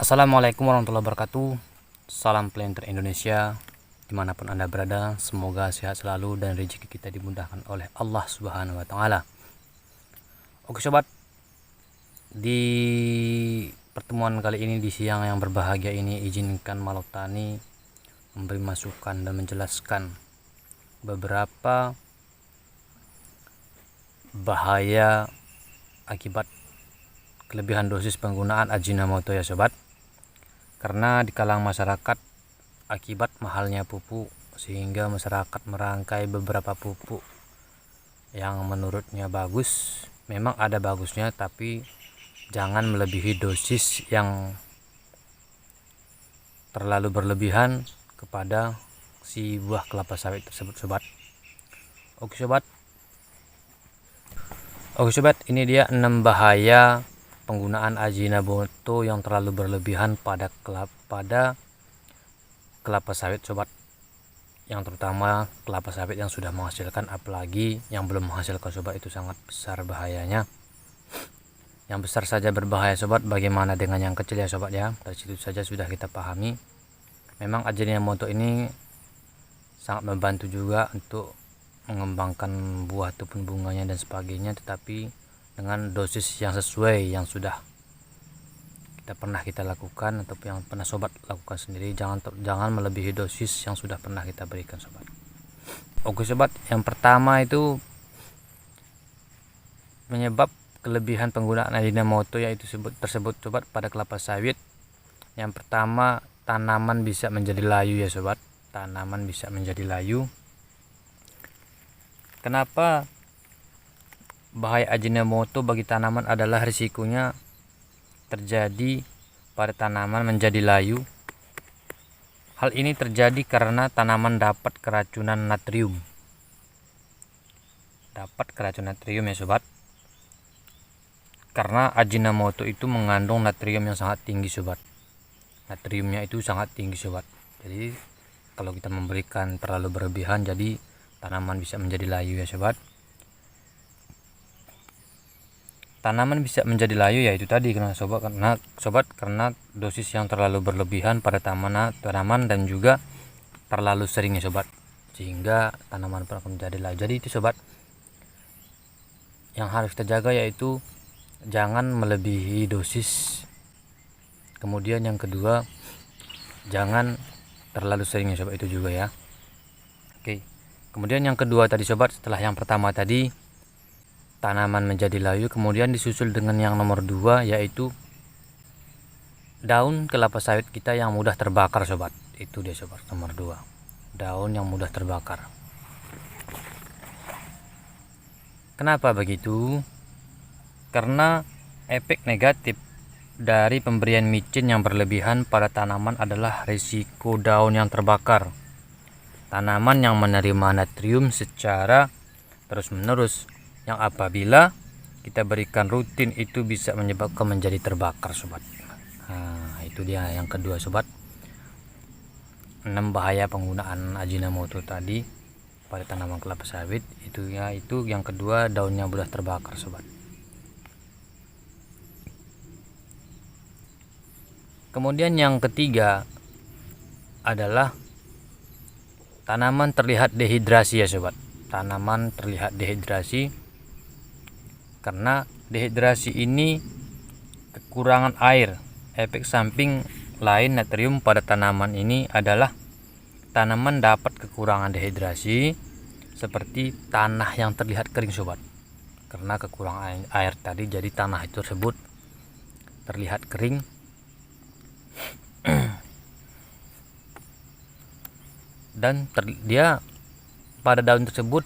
Assalamualaikum warahmatullahi wabarakatuh. Salam planter Indonesia, dimanapun Anda berada. Semoga sehat selalu dan rezeki kita dimudahkan oleh Allah Subhanahu wa Ta'ala. Oke sobat, di pertemuan kali ini, di siang yang berbahagia ini, izinkan Malotani memberi masukan dan menjelaskan beberapa bahaya akibat kelebihan dosis penggunaan Ajinomoto ya sobat. Karena di kalangan masyarakat, akibat mahalnya pupuk, sehingga masyarakat merangkai beberapa pupuk yang menurutnya bagus. Memang ada bagusnya, tapi jangan melebihi dosis yang terlalu berlebihan kepada si buah kelapa sawit tersebut sobat. Oke sobat, ini dia 6 bahaya penggunaan Ajinomoto yang terlalu berlebihan pada kelapa sawit sobat, yang terutama kelapa sawit yang sudah menghasilkan, apalagi yang belum menghasilkan sobat, itu sangat besar bahayanya. Yang besar saja berbahaya sobat, bagaimana dengan yang kecil ya sobat ya. Dari situ saja sudah kita pahami. Memang Ajinomoto ini sangat membantu juga untuk mengembangkan buah ataupun bunganya dan sebagainya, tetapi dengan dosis yang sesuai, yang sudah pernah kita lakukan ataupun yang pernah sobat lakukan sendiri. Jangan melebihi dosis yang sudah pernah kita berikan sobat. Oke sobat, yang pertama itu penyebab kelebihan penggunaan Ajinomoto yaitu tersebut sobat pada kelapa sawit. Yang pertama, tanaman bisa menjadi layu ya sobat. Tanaman bisa menjadi layu. Kenapa bahaya Ajinomoto bagi tanaman adalah risikonya terjadi pada tanaman menjadi layu. Hal ini terjadi karena tanaman dapat keracunan natrium. Ya sobat. Karena Ajinomoto itu mengandung natrium yang sangat tinggi sobat. Natriumnya itu sangat tinggi sobat. Jadi kalau kita memberikan terlalu berlebihan, jadi tanaman bisa menjadi layu ya sobat. Tanaman bisa menjadi layu yaitu tadi karena dosis yang terlalu berlebihan pada tanaman dan juga terlalu sering ya sobat, sehingga tanaman pun akan menjadi layu. Jadi itu sobat, yang harus kita jaga yaitu jangan melebihi dosis. Kemudian yang kedua, jangan terlalu sering ya sobat, itu juga ya. Oke. Kemudian yang kedua tadi sobat, setelah yang pertama tadi tanaman menjadi layu, kemudian disusul dengan yang nomor 2 yaitu daun kelapa sawit kita yang mudah terbakar sobat. Itu dia sobat, nomor 2, daun yang mudah terbakar. Kenapa begitu? Karena efek negatif dari pemberian micin yang berlebihan pada tanaman adalah risiko daun yang terbakar. Tanaman yang menerima natrium secara terus-menerus, yang apabila kita berikan rutin itu bisa menyebabkan menjadi terbakar sobat. Nah, itu dia yang kedua sobat, 6 bahaya penggunaan Ajinomoto tadi pada tanaman kelapa sawit. Itu yang kedua, daunnya mudah terbakar sobat. Kemudian yang ketiga adalah tanaman terlihat dehidrasi ya sobat. Tanaman terlihat dehidrasi karena dehidrasi ini kekurangan air. Efek samping lain natrium pada tanaman ini adalah tanaman dapat kekurangan dehidrasi seperti tanah yang terlihat kering sobat. Karena kekurangan air tadi, jadi tanah itu tersebut terlihat kering. Dan dia pada daun tersebut,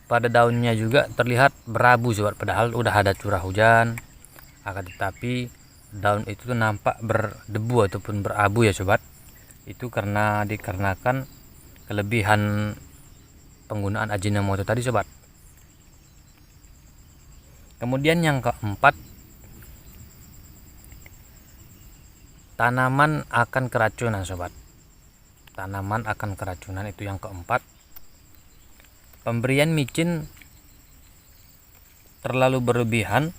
pada daunnya juga terlihat berabu sobat, padahal udah ada curah hujan, akan tetapi daun itu nampak berdebu ataupun berabu ya sobat. Itu dikarenakan kelebihan penggunaan Ajinomoto tadi sobat. Kemudian yang keempat, tanaman akan keracunan sobat. Tanaman akan keracunan, itu yang keempat. Pemberian micin terlalu berlebihan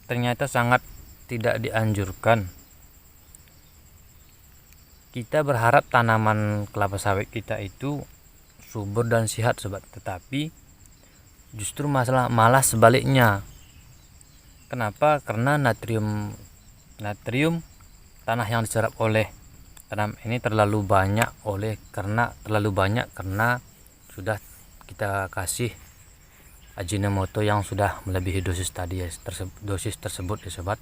ternyata sangat tidak dianjurkan kita berharap tanaman kelapa sawit kita itu subur dan sehat sobat, tetapi justru malah sebaliknya. Kenapa? Karena natrium tanah yang diserap oleh tanam ini terlalu banyak karena sudah kita kasih Ajinomoto yang sudah melebihi dosis tadi ya, dosis tersebut ya sobat.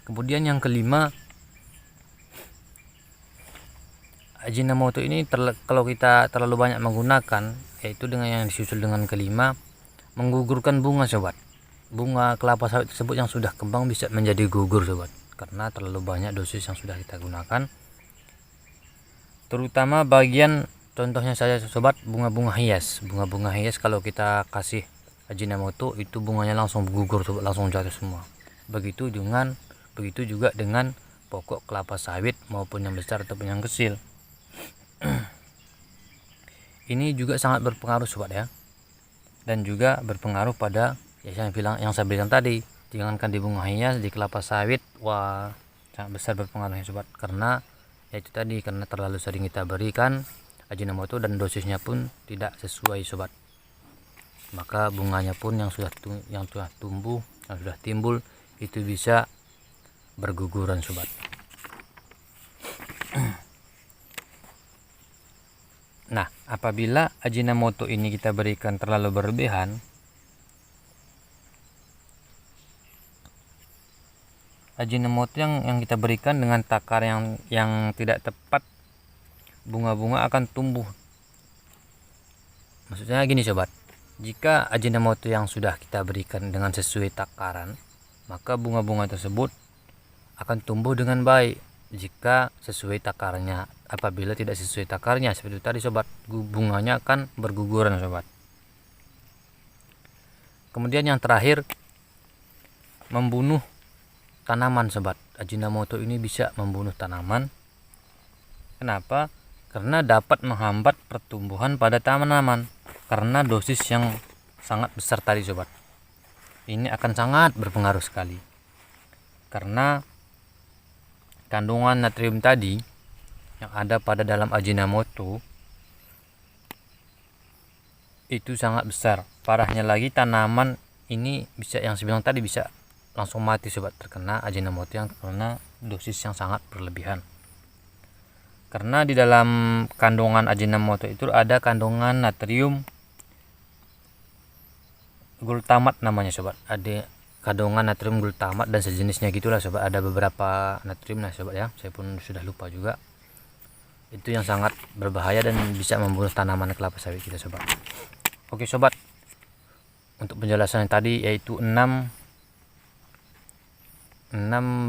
Kemudian yang kelima, Ajinomoto ini kalau kita terlalu banyak menggunakan, yaitu dengan yang disusul dengan kelima, menggugurkan bunga sobat. Bunga kelapa sawit tersebut yang sudah kembang bisa menjadi gugur sobat, karena terlalu banyak dosis yang sudah kita gunakan. Terutama bagian contohnya saja sobat, bunga-bunga hias. Bunga-bunga hias kalau kita kasih Ajinomoto itu bunganya langsung gugur sobat, langsung jatuh semua. Begitu juga dengan pokok kelapa sawit maupun yang besar ataupun yang kecil. Ini juga sangat berpengaruh sobat ya, dan juga berpengaruh pada yang saya bilang tadi. Jangankan di bunga hias, di kelapa sawit, wah sangat besar berpengaruhnya sobat, karena yaitu tadi, karena terlalu sering kita berikan Ajinomoto dan dosisnya pun tidak sesuai sobat. Maka bunganya pun yang sudah tumbuh, yang sudah timbul itu bisa berguguran sobat. Nah, apabila Ajinomoto ini kita berikan terlalu berlebihan, Ajinomoto yang kita berikan dengan takar yang tidak tepat, bunga-bunga akan tumbuh. Maksudnya gini sobat, jika Ajinomoto yang sudah kita berikan dengan sesuai takaran, maka bunga-bunga tersebut akan tumbuh dengan baik. Jika sesuai takarnya, apabila tidak sesuai takarnya, seperti tadi sobat, bunganya akan berguguran sobat. Kemudian yang terakhir, membunuh tanaman sobat. Ajinomoto ini bisa membunuh tanaman. Kenapa? Karena dapat menghambat pertumbuhan pada tanaman, karena dosis yang sangat besar tadi sobat. Ini akan sangat berpengaruh sekali, karena kandungan natrium tadi yang ada pada dalam Ajinomoto itu sangat besar. Parahnya lagi, tanaman ini bisa, yang saya bilang tadi, bisa langsung mati sobat, terkena Ajinomoto yang karena dosis yang sangat berlebihan. Karena di dalam kandungan Ajinomoto itu ada kandungan natrium glutamat namanya sobat. Ada kandungan natrium glutamat dan sejenisnya gitulah sobat. Ada beberapa natrium lah sobat ya, saya pun sudah lupa juga. Itu yang sangat berbahaya dan bisa membunuh tanaman kelapa sawit kita sobat. Oke sobat, untuk penjelasan yang tadi yaitu 6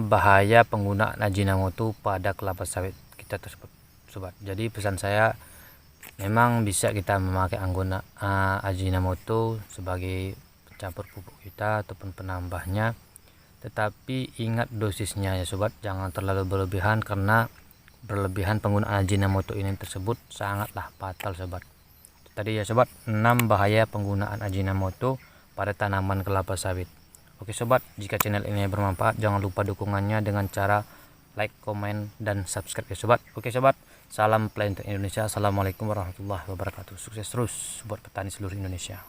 bahaya penggunaan Ajinomoto pada kelapa sawit kita tersebut sobat. Jadi pesan saya, memang bisa kita memakai Ajinomoto sebagai pencampur pupuk kita ataupun penambahnya, tetapi ingat dosisnya ya sobat, jangan terlalu berlebihan, karena berlebihan penggunaan Ajinomoto ini tersebut sangatlah fatal sobat. Tadi ya sobat, 6 bahaya penggunaan Ajinomoto pada tanaman kelapa sawit. Oke sobat, jika channel ini bermanfaat, jangan lupa dukungannya dengan cara like, komen, dan subscribe ya sobat. Oke sobat, salam planter Indonesia. Assalamualaikum warahmatullahi wabarakatuh. Sukses terus buat petani seluruh Indonesia.